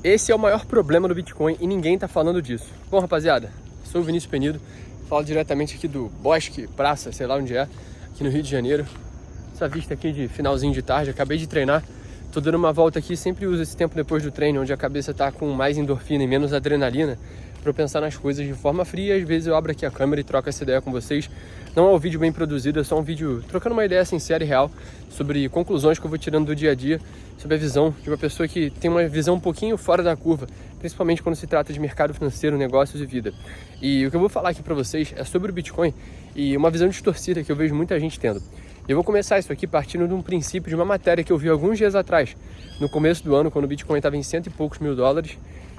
Esse é o maior problema do Bitcoin e ninguém tá falando disso. Bom, rapaziada, sou o Vinícius Penido, falo diretamente aqui do Bosque, Praça, sei lá onde é, aqui no Rio de Janeiro. Essa vista aqui de finalzinho de tarde, acabei de treinar, tô dando uma volta aqui, sempre uso esse tempo depois do treino, onde a cabeça tá com mais endorfina e menos adrenalina, para eu pensar nas coisas de forma fria. Às vezes eu abro aqui a câmera e troco essa ideia com vocês. Não é um vídeo bem produzido, é só um vídeo trocando uma ideia sincera e real sobre conclusões que eu vou tirando do dia a dia, sobre a visão de uma pessoa que tem uma visão um pouquinho fora da curva, principalmente quando se trata de mercado financeiro, negócios e vida. E o que eu vou falar aqui para vocês é sobre o Bitcoin e uma visão distorcida que eu vejo muita gente tendo. Eu vou começar isso aqui partindo de um princípio de uma matéria que eu vi alguns dias atrás, no começo do ano, quando o Bitcoin estava em $100 e poucos mil.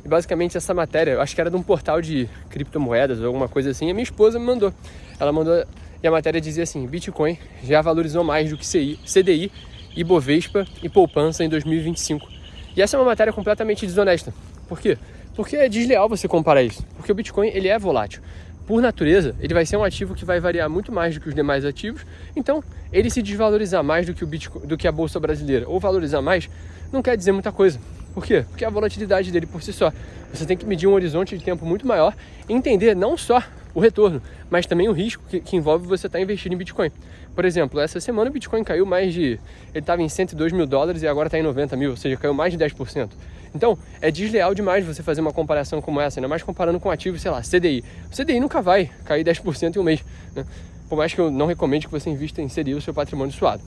E basicamente essa matéria, eu acho que era de um portal de criptomoedas ou alguma coisa assim, e a minha esposa me mandou. Ela mandou, e a matéria dizia assim: Bitcoin já valorizou mais do que CDI, Ibovespa e poupança em 2025. E essa é uma matéria completamente desonesta. Por quê? Porque é desleal você comparar isso. Porque o Bitcoin, ele é volátil. Por natureza, ele vai ser um ativo que vai variar muito mais do que os demais ativos. Então, ele se desvalorizar mais do que o Bitcoin, do que a bolsa brasileira, ou valorizar mais, não quer dizer muita coisa. Por quê? Porque a volatilidade dele por si só. Você tem que medir um horizonte de tempo muito maior e entender não só o retorno, mas também o risco que envolve você estar investindo em Bitcoin. Por exemplo, essa semana o Bitcoin caiu mais de... Ele estava em $102 mil e agora está em 90 mil, ou seja, caiu mais de 10%. Então, é desleal demais você fazer uma comparação como essa, ainda mais comparando com ativos, sei lá, CDI. O CDI nunca vai cair 10% em um mês, né? Por mais que eu não recomende que você invista em CDI o seu patrimônio suado.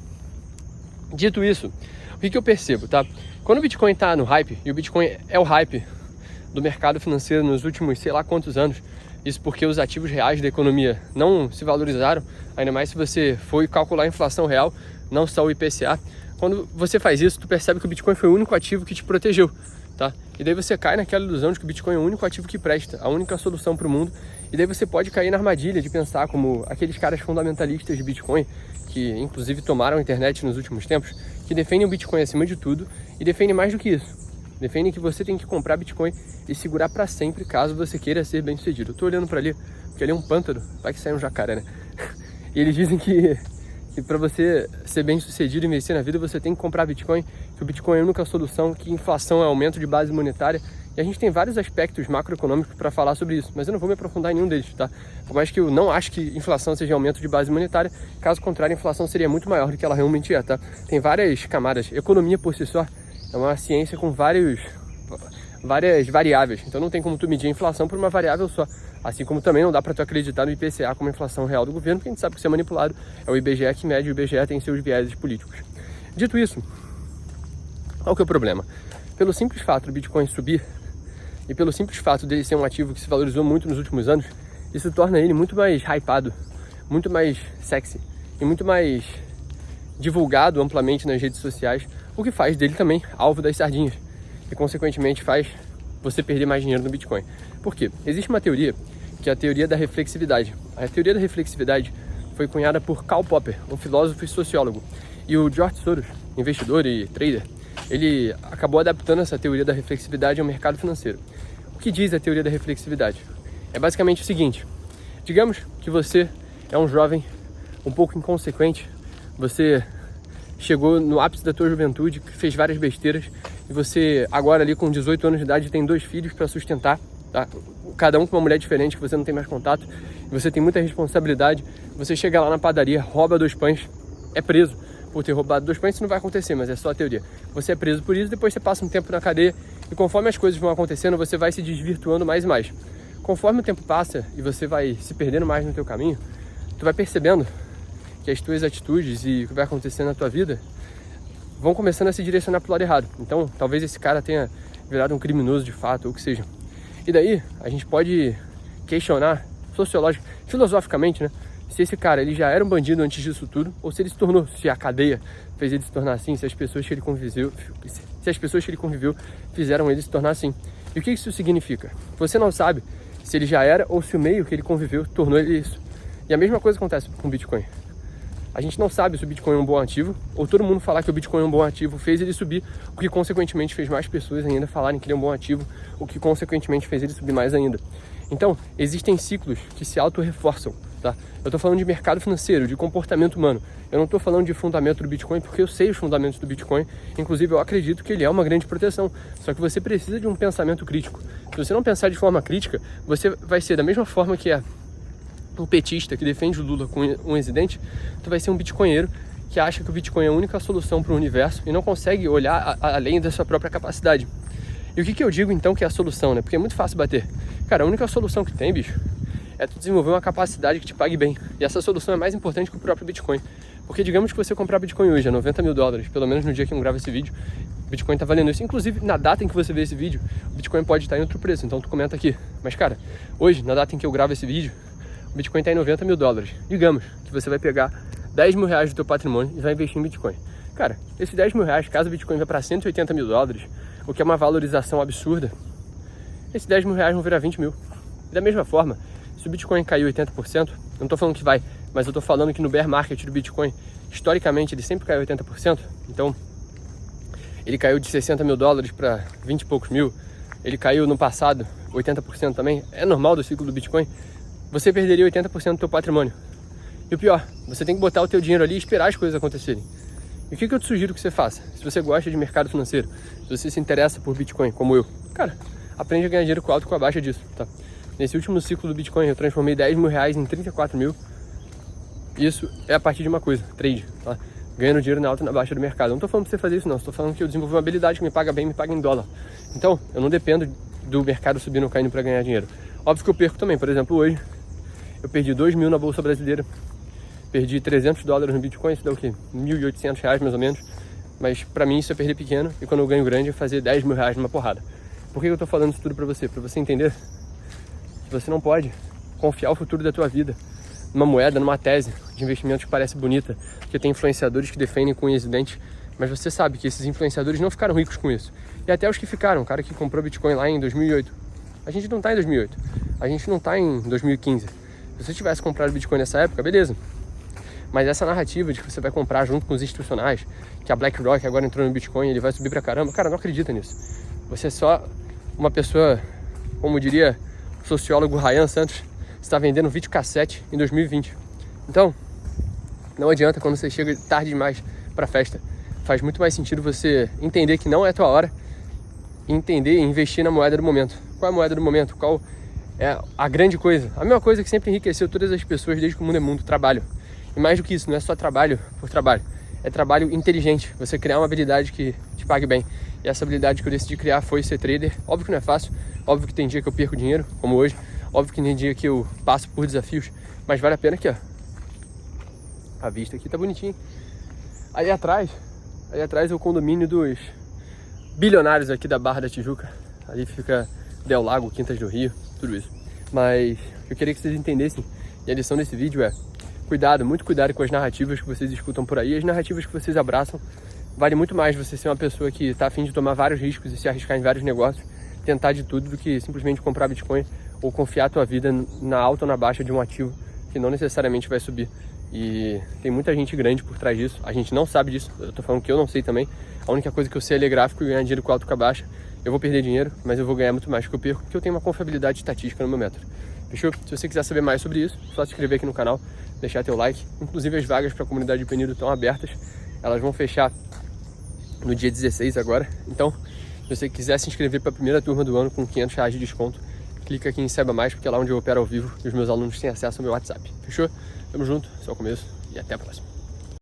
Dito isso, o que eu percebo, tá? Quando o Bitcoin está no hype, e o Bitcoin é o hype do mercado financeiro nos últimos sei lá quantos anos, isso porque os ativos reais da economia não se valorizaram, ainda mais se você for calcular a inflação real, não só o IPCA. Quando você faz isso, tu percebe que o Bitcoin foi o único ativo que te protegeu, tá? E daí você cai naquela ilusão de que o Bitcoin é o único ativo que presta, a única solução para o mundo. E daí você pode cair na armadilha de pensar como aqueles caras fundamentalistas de Bitcoin, que inclusive tomaram a internet nos últimos tempos, que defendem o Bitcoin acima de tudo e defendem mais do que isso. Defendem que você tem que comprar Bitcoin e segurar para sempre caso você queira ser bem sucedido. Eu tô olhando para ali, porque ali é um pântano, vai que sai um jacaré, né? E eles dizem que para você ser bem sucedido e vencer na vida, você tem que comprar Bitcoin, que o Bitcoin é a única solução, que inflação é aumento de base monetária. E a gente tem vários aspectos macroeconômicos para falar sobre isso, mas eu não vou me aprofundar em nenhum deles, tá? Por mais que eu não acho que inflação seja aumento de base monetária, caso contrário, a inflação seria muito maior do que ela realmente é, tá? Tem várias camadas. Economia por si só é uma ciência com várias variáveis, então não tem como tu medir a inflação por uma variável só. Assim como também não dá para tu acreditar no IPCA como inflação real do governo, porque a gente sabe que isso é manipulado, é o IBGE que mede, o IBGE tem seus vieses políticos. Dito isso, qual que é o problema? Pelo simples fato do Bitcoin subir, e pelo simples fato dele ser um ativo que se valorizou muito nos últimos anos, isso torna ele muito mais hypado, muito mais sexy e muito mais divulgado amplamente nas redes sociais, o que faz dele também alvo das sardinhas e consequentemente faz você perder mais dinheiro no Bitcoin. Por quê? Existe uma teoria, que é a teoria da reflexividade. A teoria da reflexividade foi cunhada por Karl Popper, um filósofo e sociólogo. E o George Soros, investidor e trader, ele acabou adaptando essa teoria da reflexividade ao mercado financeiro. O que diz a teoria da reflexividade? É basicamente o seguinte: digamos que você é um jovem um pouco inconsequente, você chegou no ápice da tua juventude, fez várias besteiras, e você agora ali com 18 anos de idade tem 2 filhos para sustentar, tá? Cada um com uma mulher diferente que você não tem mais contato, e você tem muita responsabilidade. Você chega lá na padaria, rouba 2 pães, é preso por ter roubado 2 pães. Isso não vai acontecer, mas é só a teoria. Você é preso por isso, depois você passa um tempo na cadeia, e conforme as coisas vão acontecendo, você vai se desvirtuando mais e mais. Conforme o tempo passa e você vai se perdendo mais no teu caminho, tu vai percebendo que as tuas atitudes e o que vai acontecendo na tua vida vão começando a se direcionar pro lado errado. Então, talvez esse cara tenha virado um criminoso de fato, ou o que seja. E daí, a gente pode questionar filosoficamente, né? Se esse cara ele já era um bandido antes disso tudo, ou se ele se tornou, se a cadeia fez ele se tornar assim, se as pessoas que ele conviveu fizeram ele se tornar assim. E o que isso significa? Você não sabe se ele já era ou se o meio que ele conviveu tornou ele isso. E a mesma coisa acontece com o Bitcoin. A gente não sabe se o Bitcoin é um bom ativo, ou todo mundo falar que o Bitcoin é um bom ativo fez ele subir, o que consequentemente fez mais pessoas ainda falarem que ele é um bom ativo, o que consequentemente fez ele subir mais ainda. Então, existem ciclos que se auto-reforçam, tá? Eu tô falando de mercado financeiro, de comportamento humano. Eu não tô falando de fundamento do Bitcoin, porque eu sei os fundamentos do Bitcoin. Inclusive, eu acredito que ele é uma grande proteção. Só que você precisa de um pensamento crítico. Se você não pensar de forma crítica, você vai ser da mesma forma que é um petista que defende o Lula com um ex-presidente, tu vai ser um bitcoinheiro que acha que o Bitcoin é a única solução para o universo e não consegue olhar além da sua própria capacidade. E o que eu digo então que é a solução, né? Porque é muito fácil bater. Cara, a única solução que tem, bicho, é tu desenvolver uma capacidade que te pague bem. E essa solução é mais importante que o próprio Bitcoin. Porque digamos que você comprar Bitcoin hoje a $90 mil, pelo menos no dia que eu gravo esse vídeo, o Bitcoin tá valendo isso. Inclusive, na data em que você vê esse vídeo, o Bitcoin pode estar em outro preço, então tu comenta aqui. Mas cara, hoje, na data em que eu gravo esse vídeo, o Bitcoin tá em $90 mil. Digamos que você vai pegar R$10 mil do teu patrimônio e vai investir em Bitcoin. Cara, esses R$10 mil, caso o Bitcoin vá para $180 mil, o que é uma valorização absurda, esses R$10 mil vão virar 20 mil. E da mesma forma, se o Bitcoin caiu 80%, eu não tô falando que vai, mas eu tô falando que no bear market do Bitcoin, historicamente, ele sempre caiu 80%. Então, ele caiu de $60 mil para 20 e poucos mil. Ele caiu no passado 80% também. É normal do ciclo do Bitcoin. Você perderia 80% do teu patrimônio. E o pior, você tem que botar o teu dinheiro ali e esperar as coisas acontecerem. E o que eu te sugiro que você faça? Se você gosta de mercado financeiro, se você se interessa por Bitcoin, como eu, cara, aprende a ganhar dinheiro com alto e com a baixa disso, tá? Nesse último ciclo do Bitcoin, eu transformei R$10 mil em 34 mil. Isso é a partir de uma coisa, trade, tá? Ganhando dinheiro na alta e na baixa do mercado. Eu não tô falando pra você fazer isso, não. Estou falando que eu desenvolvi uma habilidade que me paga bem, me paga em dólar. Então, eu não dependo do mercado subindo ou caindo para ganhar dinheiro. Óbvio que eu perco também. Por exemplo, hoje, eu perdi 2 mil na Bolsa Brasileira. Perdi $300 no Bitcoin, isso dá o quê? R$1.800 mais ou menos. Mas pra mim isso é perder pequeno, e quando eu ganho grande é fazer R$10 mil numa porrada. Por que eu tô falando isso tudo pra você? Pra você entender que você não pode confiar o futuro da tua vida numa moeda, numa tese de investimento que parece bonita, porque tem influenciadores que defendem com ex-presidente, mas você sabe que esses influenciadores não ficaram ricos com isso. E até os que ficaram, o cara que comprou Bitcoin lá em 2008. A gente não tá em 2008, a gente não tá em 2015. Se você tivesse comprado Bitcoin nessa época, beleza. Mas essa narrativa de que você vai comprar junto com os institucionais, que a BlackRock agora entrou no Bitcoin e ele vai subir pra caramba, cara, não acredita nisso. Você é só uma pessoa, como diria o sociólogo Ryan Santos, está vendendo videocassete em 2020. Então, não adianta quando você chega tarde demais pra festa. Faz muito mais sentido você entender que não é a tua hora e entender e investir na moeda do momento. Qual é a moeda do momento? Qual é a grande coisa? A mesma coisa que sempre enriqueceu todas as pessoas desde que o mundo é mundo, trabalho. E mais do que isso, não é só trabalho por trabalho, é trabalho inteligente, você criar uma habilidade que te pague bem. E essa habilidade que eu decidi criar foi ser trader. Óbvio que não é fácil, óbvio que tem dia que eu perco dinheiro, como hoje, óbvio que tem dia que eu passo por desafios, mas vale a pena aqui, ó. A vista aqui tá bonitinha. Aí atrás é o condomínio dos bilionários aqui da Barra da Tijuca. Ali fica Del Lago, Quintas do Rio, tudo isso. Mas eu queria que vocês entendessem, e a lição desse vídeo é: cuidado, muito cuidado com as narrativas que vocês escutam por aí, as narrativas que vocês abraçam. Vale muito mais você ser uma pessoa que está a fim de tomar vários riscos e se arriscar em vários negócios, tentar de tudo, do que simplesmente comprar Bitcoin ou confiar a tua vida na alta ou na baixa de um ativo que não necessariamente vai subir. E tem muita gente grande por trás disso, a gente não sabe disso, eu tô falando que eu não sei também. A única coisa que eu sei é ler gráfico e ganhar dinheiro com alta ou com a baixa. Eu vou perder dinheiro, mas eu vou ganhar muito mais que eu perco, porque eu tenho uma confiabilidade estatística no meu método. Fechou? Se você quiser saber mais sobre isso, só se inscrever aqui no canal, deixar teu like. Inclusive as vagas para a comunidade de Penedo estão abertas, elas vão fechar no dia 16 agora. Então, se você quiser se inscrever para a primeira turma do ano com R$500 de desconto, clica aqui em Saiba Mais, porque é lá onde eu opero ao vivo e os meus alunos têm acesso ao meu WhatsApp. Fechou? Tamo junto, esse é o começo e até a próxima.